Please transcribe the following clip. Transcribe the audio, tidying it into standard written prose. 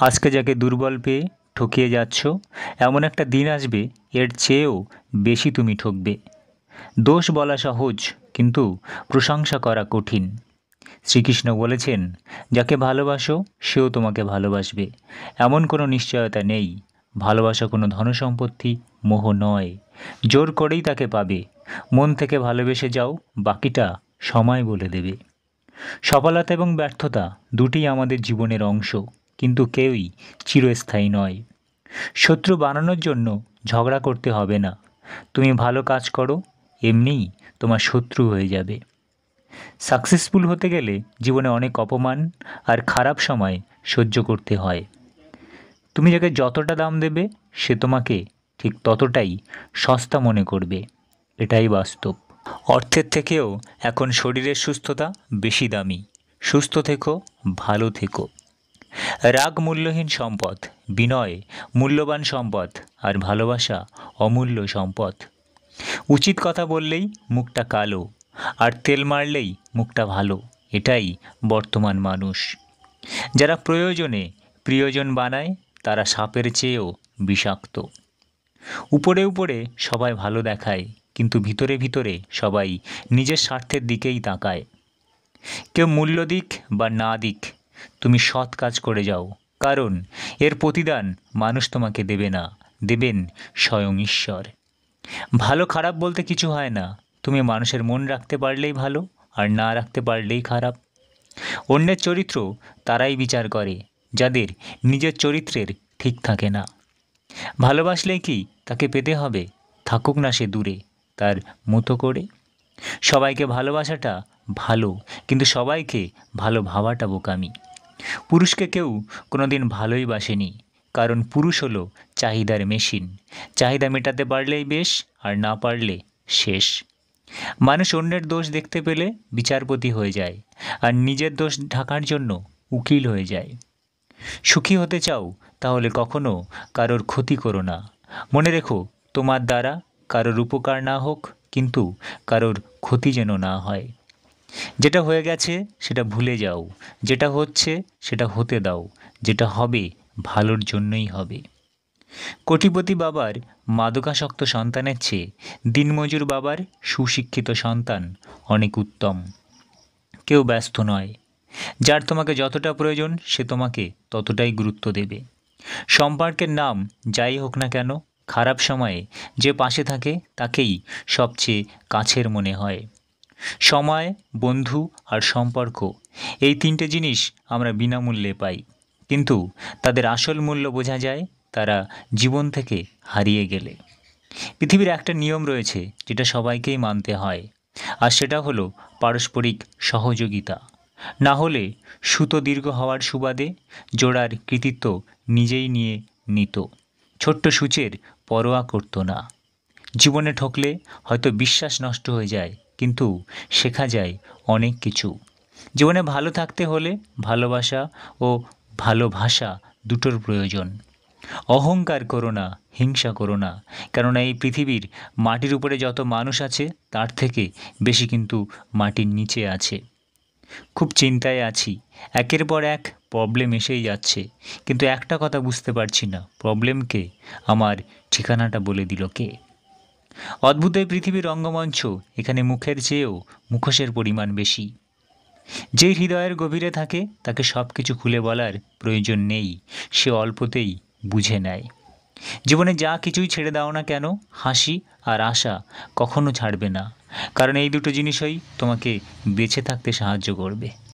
আজকে যাকে দুর্বল পেয়ে ঠকিয়ে যাচ্ছ, এমন একটা দিন আসবে এর চেয়েও বেশি তুমি ঠকবে। দোষ বলা সহজ, কিন্তু প্রশংসা করা কঠিন। শ্রীকৃষ্ণ বলেছেন, যাকে ভালোবাসো সেও তোমাকে ভালোবাসবে। এমন কোনো নিশ্চয়তা নেই। ভালোবাসা কোনো ধনসম্পত্তি, মোহ নয়। জোর করেই তাকে পাবে। মন থেকে ভালোবেসে যাও, বাকিটা সময় বলে দেবে। সফলতা এবং ব্যর্থতা দুটিই আমাদের জীবনের অংশ, কিন্তু কেউই চিরস্থায়ী নয়। শত্রু বানানোর জন্য ঝগড়া করতে হবে না। তুমি ভালো কাজ করো, এমনিই তোমার শত্রু হয়ে যাবে। সাকসেসফুল হতে গেলে জীবনে অনেক অপমান আর খারাপ সময় সহ্য করতে হয়। তুমি যাকে যতটা দাম দেবে, সে তোমাকে ঠিক ততটাই সস্তা মনে করবে। এটাই বাস্তব। অর্থের থেকেও এখন শরীরের সুস্থতা বেশি দামি। সুস্থ থেকো, ভালো থেকো। রাগ মূল্যহীন সম্পদ, বিনয় মূল্যবান সম্পদ, আর ভালোবাসা অমূল্য সম্পদ। উচিত কথা বললেই মুখটা কালো, আর তেল মারলেই মুখটা ভালো। এটাই বর্তমান মানুষ। যারা প্রয়োজনে প্রিয়জন বানায়, তারা সাপের চেয়েও বিষাক্ত। উপরে উপরে সবাই ভালো দেখায়, কিন্তু ভিতরে ভিতরে সবাই নিজের স্বার্থের দিকেই তাকায়। কেউ মূল্য দিক বা না দিক, তুমি সৎ কাজ করে যাও, কারণ এর প্রতিদান মানুষ তোমাকে দেবে না, দেবেন স্বয়ং ঈশ্বর। ভালো খারাপ বলতে কিছু হয় না। তুমি মানুষের মন রাখতে পারলেই ভালো, আর না রাখতে পারলেই খারাপ। অন্যের চরিত্র তারাই বিচার করে, যাদের নিজের চরিত্রের ঠিক থাকে না। ভালোবাসলেই কি তাকে পেতে হবে? থাকুক না সে দূরে, তার মতো করে। সবাইকে ভালোবাসাটা ভালো, কিন্তু সবাইকে ভালো ভাবাটা বোকামি। পুরুষকে কেউ কোনোদিন ভালোই বাসেনি, কারণ পুরুষ হলো চাহিদার মেশিন। চাহিদা মেটাতে পারলেই বেশ, আর না পারলে শেষ। মানুষ অন্যের দোষ দেখতে পেলে বিচারপতি হয়ে যায়, আর নিজের দোষ ঢাকার জন্য উকিল হয়ে যায়। সুখী হতে চাও, তাহলে কখনো কারোর ক্ষতি করো না। মনে রেখো, তোমার দ্বারা কারোর উপকার না হোক, কিন্তু কারোর ক্ষতি যেন না হয়। যেটা হয়ে গেছে সেটা ভুলে যাও, যেটা হচ্ছে সেটা হতে দাও। যেটা হবে ভালোর জন্যই হবে। কোটিপতি বাবার মাদকাসক্ত সন্তানের চেয়ে দিনমজুর বাবার সুশিক্ষিত সন্তান অনেক উত্তম। কেউ ব্যস্ত নয়। যার তোমাকে যতটা প্রয়োজন, সে তোমাকে ততটাই গুরুত্ব দেবে। সম্পর্কের নাম যাই হোক না কেন, খারাপ সময়ে যে পাশে থাকে তাকেই সবচেয়ে কাছের মনে হয়। সময়, বন্ধু আর সম্পর্ক, এই তিনটে জিনিস আমরা বিনামূল্যে পাই, কিন্তু তাদের আসল মূল্য বোঝা যায় তারা জীবন থেকে হারিয়ে গেলে। পৃথিবীর একটা নিয়ম রয়েছে যেটা সবাইকেই মানতে হয়, আর সেটা হলো পারস্পরিক সহযোগিতা। না হলে সুতো দীর্ঘ হওয়ার সুবাদে জোড়ার কৃতিত্ব নিজেই নিয়ে নিত। ছোট্ট সূচের পরোয়া করতো না। জীবনে ঠকলে হয়তো বিশ্বাস নষ্ট হয়ে যায়, কিন্তু শেখা যায় অনেক কিছু। জীবনে ভালো থাকতে হলে ভালোবাসা ও ভালোবাসা দুটোর প্রয়োজন। অহংকার করো না, হিংসা করো না, কেননা এই পৃথিবীর মাটির উপরে যত মানুষ আছে, তার থেকে বেশি কিন্তু মাটির নিচে আছে। খুব চিন্তায় আছি, একের পর এক প্রবলেম এসেই যাচ্ছে, কিন্তু একটা কথা বুঝতে পারছি না, প্রবলেমকে আমার ঠিকানাটা বলে দিল কে? অদ্ভুত এই পৃথিবীর রঙ্গমঞ্চ, এখানে মুখের চেয়েও মুখোশের পরিমাণ বেশি। যে হৃদয়ের গভীরে থাকে তাকে সব কিছু খুলে বলার প্রয়োজন নেই, সে অল্পতেই বুঝে নেয়। জীবনে যা কিছুই ছেড়ে দাও না কেন, হাসি আর আশা কখনো ছাড়বে না, কারণ এই দুটো জিনিসই তোমাকে বেঁচে থাকতে সাহায্য করবে।